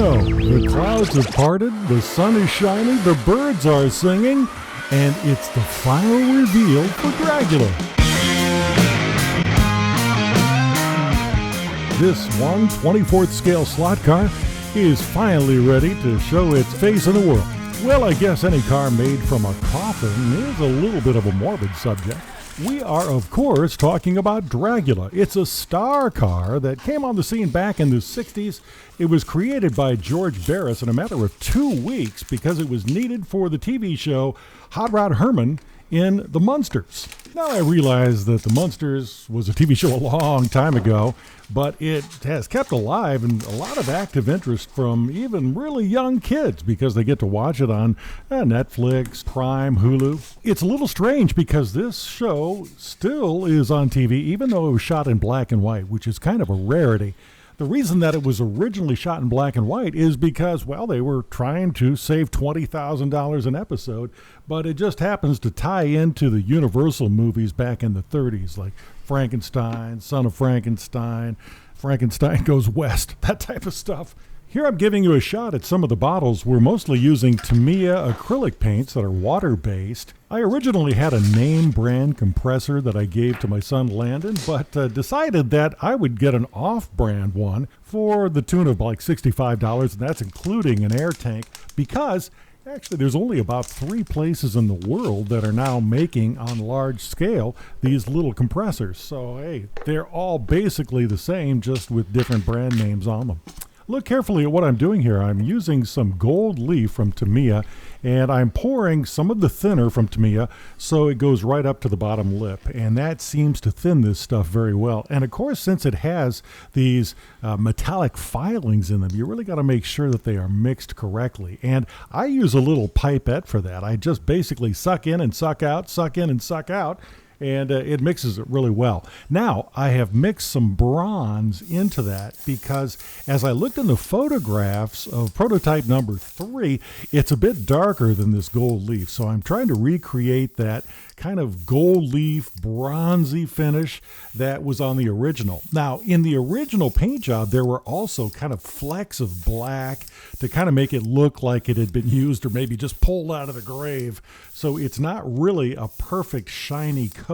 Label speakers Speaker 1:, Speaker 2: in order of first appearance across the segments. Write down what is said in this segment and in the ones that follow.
Speaker 1: know, the clouds have parted, the sun is shining, the birds are singing, and it's the final reveal for Dragula. This 1/24th scale slot car is finally ready to show its face in the world. Well, I guess any car made from a coffin is a little bit of a morbid subject. We are, of course, talking about Dragula. It's a star car that came on the scene back in the 60s. It was created by George Barris in a matter of 2 weeks because it was needed for the TV show Hot Rod Herman in the Munsters. Now, I realize that the Munsters was a TV show a long time ago, but it has kept alive and a lot of active interest from even really young kids because they get to watch it on Netflix, Prime, Hulu. It's a little strange because this show still is on TV, even though it was shot in black and white, which is kind of a rarity. The reason that it was originally shot in black and white is because, well, they were trying to save $20,000 an episode, but it just happens to tie into the Universal movies back in the 30s, like Frankenstein, Son of Frankenstein, Frankenstein Goes West, that type of stuff. Here I'm giving you a shot at some of the bottles. We're mostly using Tamiya acrylic paints that are water-based. I originally had a name brand compressor that I gave to my son Landon, but decided that I would get an off-brand one for the tune of like $65, and that's including an air tank, because actually there's only about 3 places in the world that are now making on large scale these little compressors. So hey, they're all basically the same, just with different brand names on them. Look carefully at what I'm doing here. I'm using some gold leaf from Tamiya, and I'm pouring some of the thinner from Tamiya so it goes right up to the bottom lip, and that seems to thin this stuff very well. And of course, since it has these metallic filings in them, you really got to make sure that they are mixed correctly. And I use a little pipette for that. I just basically suck in and suck out, suck in and suck out, and it mixes it really well. Now, I have mixed some bronze into that because as I looked in the photographs of prototype number 3, it's a bit darker than this gold leaf. So I'm trying to recreate that kind of gold leaf, bronzy finish that was on the original. Now, in the original paint job, there were also kind of flecks of black to kind of make it look like it had been used or maybe just pulled out of the grave. So it's not really a perfect shiny coat.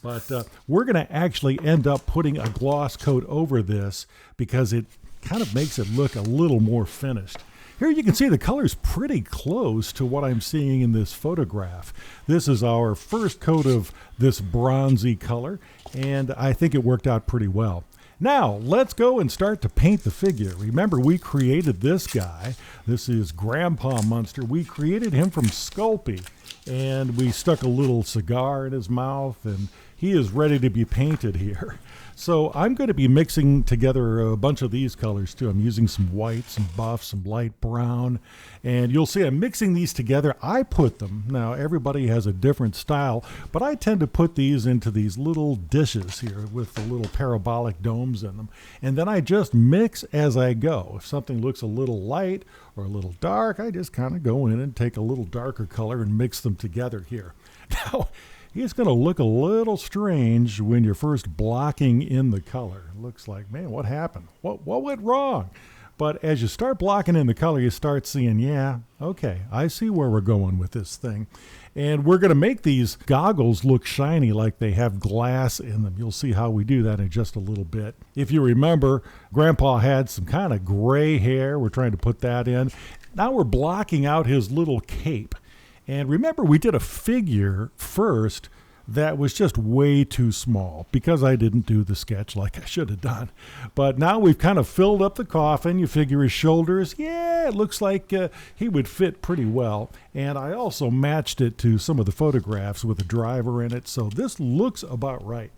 Speaker 1: But we're going to actually end up putting a gloss coat over this because it kind of makes it look a little more finished. Here you can see the color's pretty close to what I'm seeing in this photograph. This is our first coat of this bronzy color, and I think it worked out pretty well. Now, let's go and start to paint the figure. Remember, we created this guy. This is Grandpa Munster. We created him from Sculpey, and we stuck a little cigar in his mouth, and he is ready to be painted here. So I'm going to be mixing together a bunch of these colors too. I'm using some white, some buff, some light brown, and you'll see I'm mixing these together. I put them, now everybody has a different style, but I tend to put these into these little dishes here with the little parabolic domes in them. And then I just mix as I go. If something looks a little light or a little dark, I just kind of go in and take a little darker color and mix them together here. Now, it's going to look a little strange when you're first blocking in the color. It looks like, man, what happened? What went wrong? But as you start blocking in the color, you start seeing, yeah, okay, I see where we're going with this thing. And we're going to make these goggles look shiny like they have glass in them. You'll see how we do that in just a little bit. If you remember, Grandpa had some kind of gray hair. We're trying to put that in. Now we're blocking out his little cape. And remember, we did a figure first that was just way too small because I didn't do the sketch like I should have done. But now we've kind of filled up the coffin. You figure his shoulders, yeah, it looks like he would fit pretty well. And I also matched it to some of the photographs with a driver in it. So this looks about right.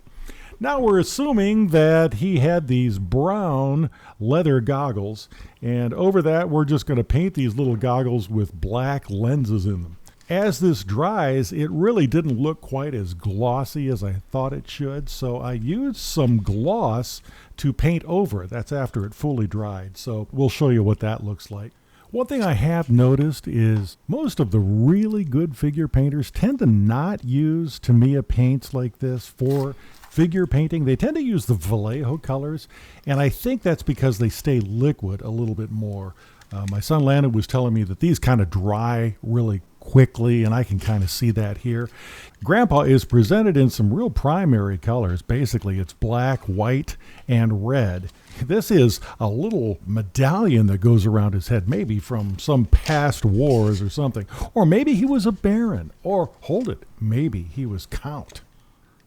Speaker 1: Now we're assuming that he had these brown leather goggles. And over that, we're just going to paint these little goggles with black lenses in them. As this dries, it really didn't look quite as glossy as I thought it should, so I used some gloss to paint over it. That's after it fully dried, so we'll show you what that looks like. One thing I have noticed is most of the really good figure painters tend to not use Tamiya paints like this for figure painting. They tend to use the Vallejo colors, and I think that's because they stay liquid a little bit more. My son Landon was telling me that these kind of dry really quickly, and I can kind of see that here. Grandpa is presented in some real primary colors. Basically, it's black, white, and red. This is a little medallion that goes around his head, maybe from some past wars or something. Or maybe he was a baron. Or, hold it, maybe he was count.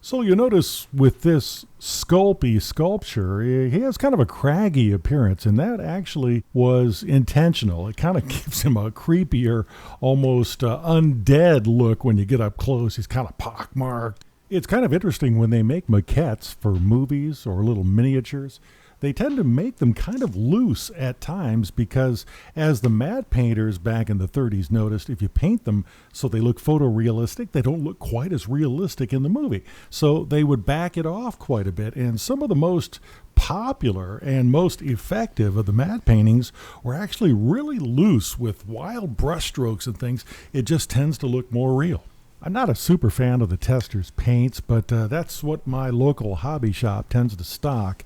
Speaker 1: So you notice with this sculpture, he has kind of a craggy appearance, and that actually was intentional. It kind of gives him a creepier, almost undead look when you get up close. He's kind of pockmarked. It's kind of interesting when they make maquettes for movies or little miniatures. They tend to make them kind of loose at times because, as the matte painters back in the 30s noticed, if you paint them so they look photorealistic, they don't look quite as realistic in the movie. So they would back it off quite a bit. And some of the most popular and most effective of the matte paintings were actually really loose with wild brushstrokes and things. It just tends to look more real. I'm not a super fan of the Testors paints, but that's what my local hobby shop tends to stock.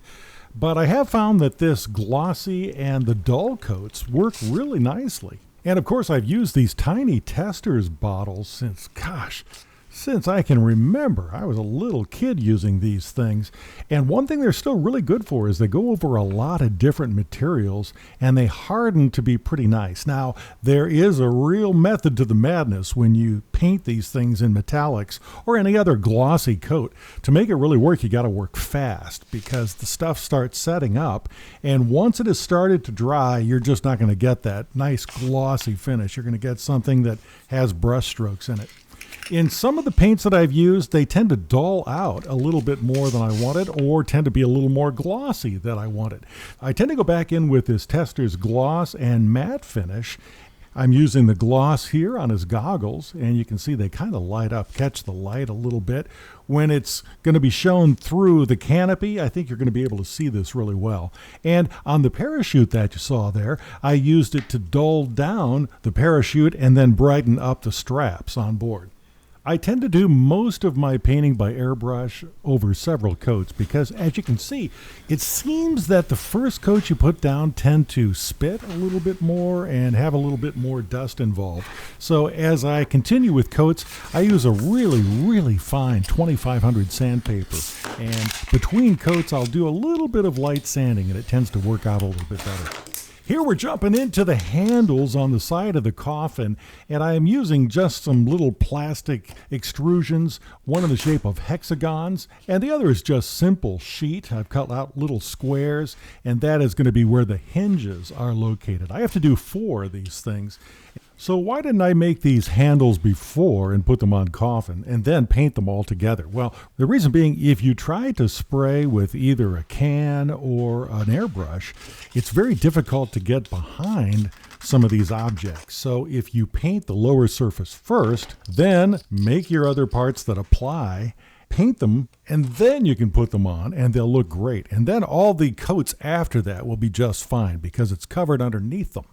Speaker 1: But I have found that this glossy and the dull coats work really nicely. And of course, I've used these tiny Testors bottles since I can remember. I was a little kid using these things. And one thing they're still really good for is they go over a lot of different materials and they harden to be pretty nice. Now, there is a real method to the madness when you paint these things in metallics or any other glossy coat. To make it really work, you got to work fast because the stuff starts setting up. And once it has started to dry, you're just not going to get that nice glossy finish. You're going to get something that has brush strokes in it. In some of the paints that I've used, they tend to dull out a little bit more than I wanted or tend to be a little more glossy than I wanted. I tend to go back in with this Testors gloss and matte finish. I'm using the gloss here on his goggles, and you can see they kind of light up, catch the light a little bit. When it's going to be shown through the canopy, I think you're going to be able to see this really well. And on the parachute that you saw there, I used it to dull down the parachute and then brighten up the straps on board. I tend to do most of my painting by airbrush over several coats because, as you can see, it seems that the first coat you put down tend to spit a little bit more and have a little bit more dust involved. So as I continue with coats, I use a really, really fine 2500 sandpaper. And between coats, I'll do a little bit of light sanding, and it tends to work out a little bit better. Here we're jumping into the handles on the side of the coffin, and I am using just some little plastic extrusions, one in the shape of hexagons, and the other is just simple sheet. I've cut out little squares, and that is going to be where the hinges are located. I have to do 4 of these things. So why didn't I make these handles before and put them on coffin and then paint them all together? Well, the reason being, if you try to spray with either a can or an airbrush, it's very difficult to get behind some of these objects. So if you paint the lower surface first, then make your other parts that apply, paint them, and then you can put them on and they'll look great. And then all the coats after that will be just fine because it's covered underneath them.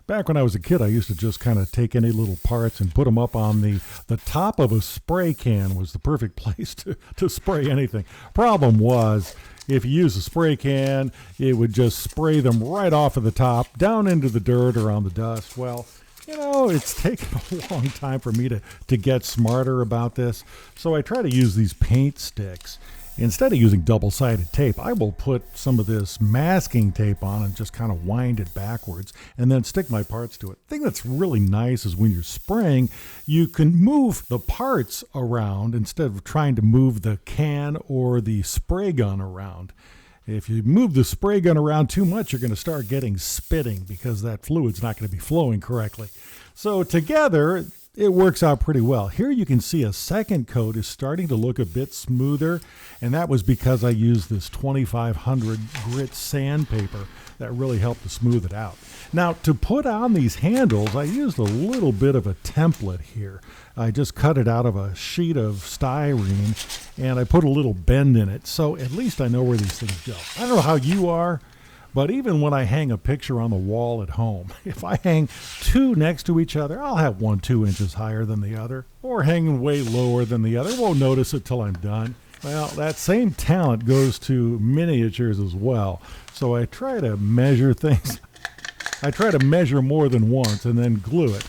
Speaker 1: Back when I was a kid, I used to just kind of take any little parts and put them up on the top of a spray can. Was the perfect place to spray anything. Problem was, if you use a spray can, it would just spray them right off of the top, down into the dirt or on the dust. Well, you know, it's taken a long time for me to get smarter about this. So I try to use these paint sticks. Instead of using double-sided tape, I will put some of this masking tape on and just kind of wind it backwards and then stick my parts to it. The thing that's really nice is when you're spraying, you can move the parts around instead of trying to move the can or the spray gun around. If you move the spray gun around too much, you're going to start getting spitting because that fluid's not going to be flowing correctly. So together, it works out pretty well. Here you can see a second coat is starting to look a bit smoother, and that was because I used this 2500 grit sandpaper that really helped to smooth it out. Now, to put on these handles, I used a little bit of a template here. I just cut it out of a sheet of styrene, and I put a little bend in it, so at least I know where these things go. I don't know how you are, but even when I hang a picture on the wall at home, if I hang 2 next to each other, I'll have one 2 inches higher than the other, or hanging way lower than the other. Won't notice it till I'm done. Well, that same talent goes to miniatures as well. So I try to measure things. I try to measure more than once and then glue it.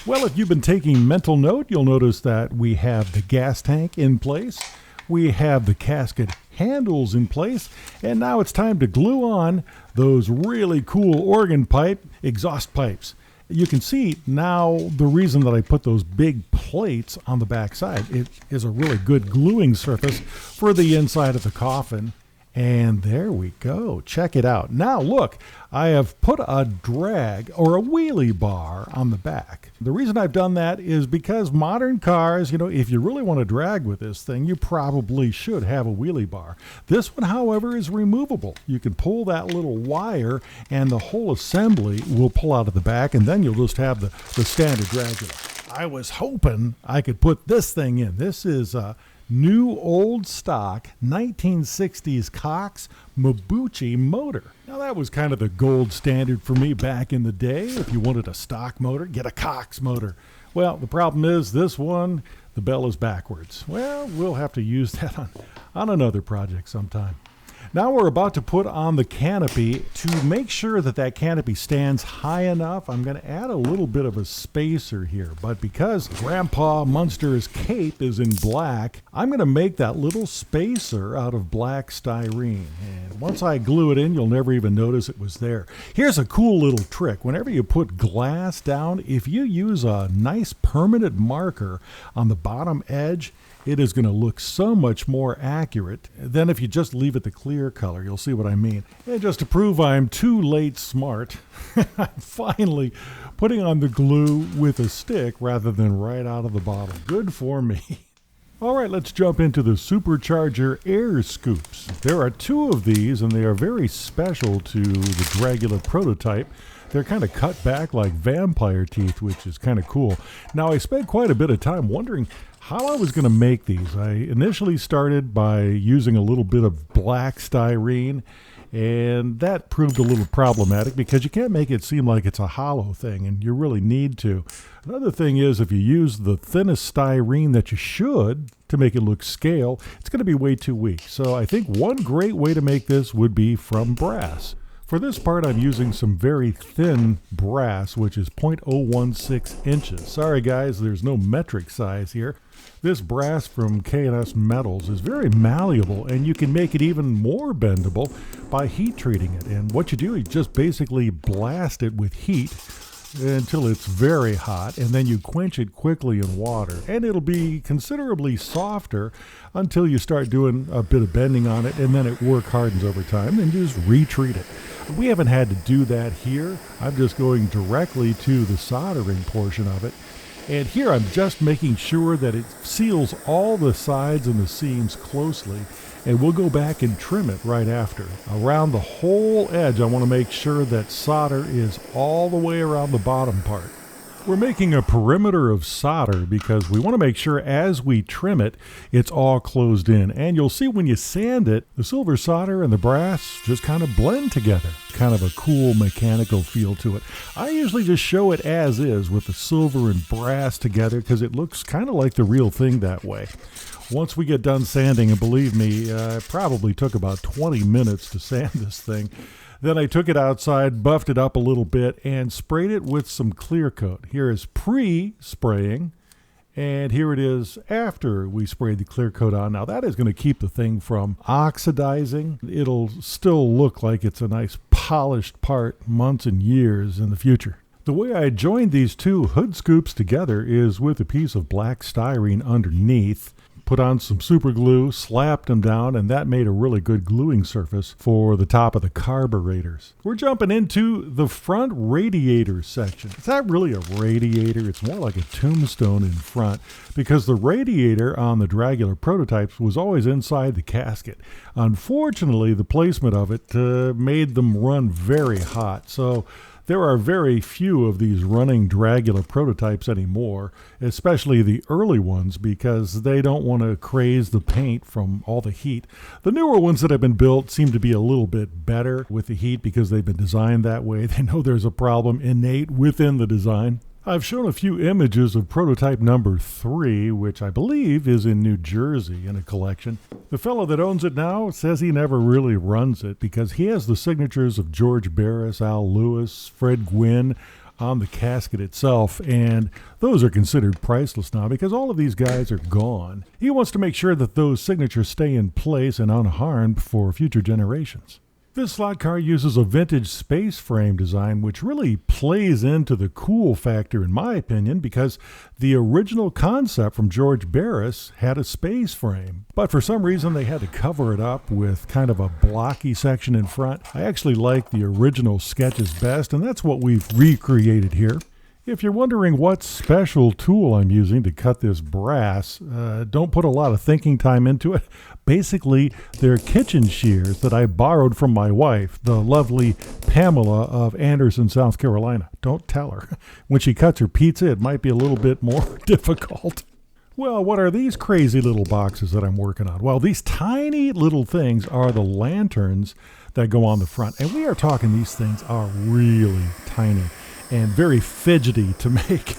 Speaker 1: Well, if you've been taking mental note, you'll notice that we have the gas tank in place. We have the casket handles in place, and now it's time to glue on those really cool organ pipe exhaust pipes. You can see now the reason that I put those big plates on the back side. It is a really good gluing surface for the inside of the coffin. And there we go. Check it out. Now look, I have put a drag or a wheelie bar on the back. The reason I've done that is because modern cars, if you really want to drag with this thing, you probably should have a wheelie bar. This one, however, is removable. You can pull that little wire and the whole assembly will pull out of the back, and then you'll just have the standard Dragula. I was hoping I could put this thing in. This is new old stock 1960s Cox Mabuchi motor. Now that was kind of the gold standard for me back in the day. If you wanted a stock motor, get a Cox motor. Well, the problem is this one, the bell is backwards. Well, we'll have to use that on another project sometime. Now we're about to put on the canopy. To make sure that that canopy stands high enough, I'm going to add a little bit of a spacer here. But because Grandpa Munster's cape is in black, I'm going to make that little spacer out of black styrene. And once I glue it in, you'll never even notice it was there. Here's a cool little trick. Whenever you put glass down, if you use a nice permanent marker on the bottom edge, it is going to look so much more accurate than if you just leave it the clear color. You'll see what I mean. And just to prove I'm too late smart, I'm finally putting on the glue with a stick rather than right out of the bottle. Good for me. All right, let's jump into the Supercharger air scoops. There are two of these, and they are very special to the Dragula prototype. They're kind of cut back like vampire teeth, which is kind of cool. Now, I spent quite a bit of time wondering how I was going to make these. I initially started by using a little bit of black styrene, and that proved a little problematic because you can't make it seem like it's a hollow thing, and you really need to. Another thing is, if you use the thinnest styrene that you should to make it look scale, it's going to be way too weak. So I think one great way to make this would be from brass. For this part, I'm using some very thin brass, which is 0.016 inches. Sorry guys, there's no metric size here. This brass from K&S Metals is very malleable, and you can make it even more bendable by heat treating it. And what you do is just basically blast it with heat until it's very hot, and then you quench it quickly in water, and it'll be considerably softer until you start doing a bit of bending on it, and then it work hardens over time, and you just retreat it. We haven't had to do that here. I'm just going directly to the soldering portion of it, and here I'm just making sure that it seals all the sides and the seams closely, and we'll go back and trim it right after. Around the whole edge, I want to make sure that solder is all the way around the bottom part. We're making a perimeter of solder because we want to make sure as we trim it, it's all closed in. And you'll see when you sand it, the silver solder and the brass just kind of blend together. Kind of a cool mechanical feel to it. I usually just show it as is with the silver and brass together because it looks kind of like the real thing that way. Once we get done sanding, and believe me, it probably took about 20 minutes to sand this thing. Then I took it outside, buffed it up a little bit, and sprayed it with some clear coat. Here is pre-spraying, and here it is after we sprayed the clear coat on. Now that is going to keep the thing from oxidizing. It'll still look like it's a nice polished part months and years in the future. The way I joined these two hood scoops together is with a piece of black styrene underneath. Put on some super glue, slapped them down, and that made a really good gluing surface for the top of the carburetors. We're jumping into the front radiator section. It's not really a radiator, it's more like a tombstone in front, because the radiator on the Dragula prototypes was always inside the casket. Unfortunately, the placement of it made them run very hot, so there are very few of these running Dragula prototypes anymore, especially the early ones, because they don't want to craze the paint from all the heat. The newer ones that have been built seem to be a little bit better with the heat because they've been designed that way. They know there's a problem innate within the design. I've shown a few images of prototype number 3, which I believe is in New Jersey in a collection. The fellow that owns it now says he never really runs it because he has the signatures of George Barris, Al Lewis, Fred Gwynn on the casket itself, and those are considered priceless now because all of these guys are gone. He wants to make sure that those signatures stay in place and unharmed for future generations. This slot car uses a vintage space frame design, which really plays into the cool factor in my opinion, because the original concept from George Barris had a space frame, but for some reason they had to cover it up with kind of a blocky section in front. I actually like the original sketches best, and that's what we've recreated here. If you're wondering what special tool I'm using to cut this brass, don't put a lot of thinking time into it. Basically, they're kitchen shears that I borrowed from my wife, the lovely Pamela of Anderson, South Carolina. Don't tell her. When she cuts her pizza, it might be a little bit more difficult. Well, what are these crazy little boxes that I'm working on? Well, these tiny little things are the lanterns that go on the front. And we are talking these things are really tiny and very fidgety to make.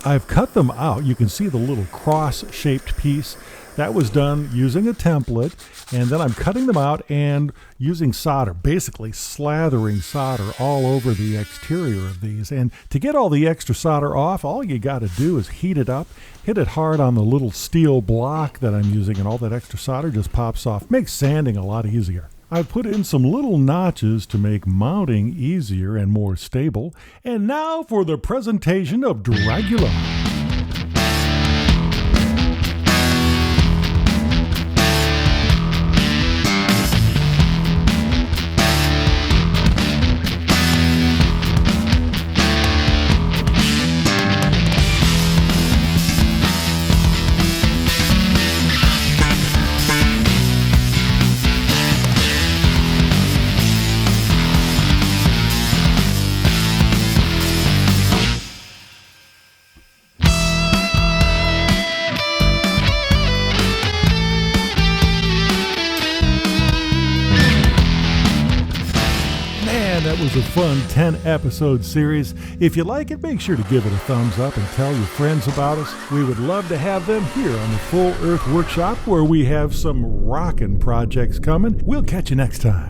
Speaker 1: I've cut them out. You can see the little cross-shaped piece. That was done using a template, and then I'm cutting them out and using solder, basically slathering solder all over the exterior of these. And to get all the extra solder off, all you got to do is heat it up, hit it hard on the little steel block that I'm using, and all that extra solder just pops off. Makes sanding a lot easier. I've put in some little notches to make mounting easier and more stable. And now for the presentation of Dragula. That was a fun 10-episode series. If you like it, make sure to give it a thumbs up and tell your friends about us. We would love to have them here on the Full Earth Workshop, where we have some rockin' projects coming. We'll catch you next time.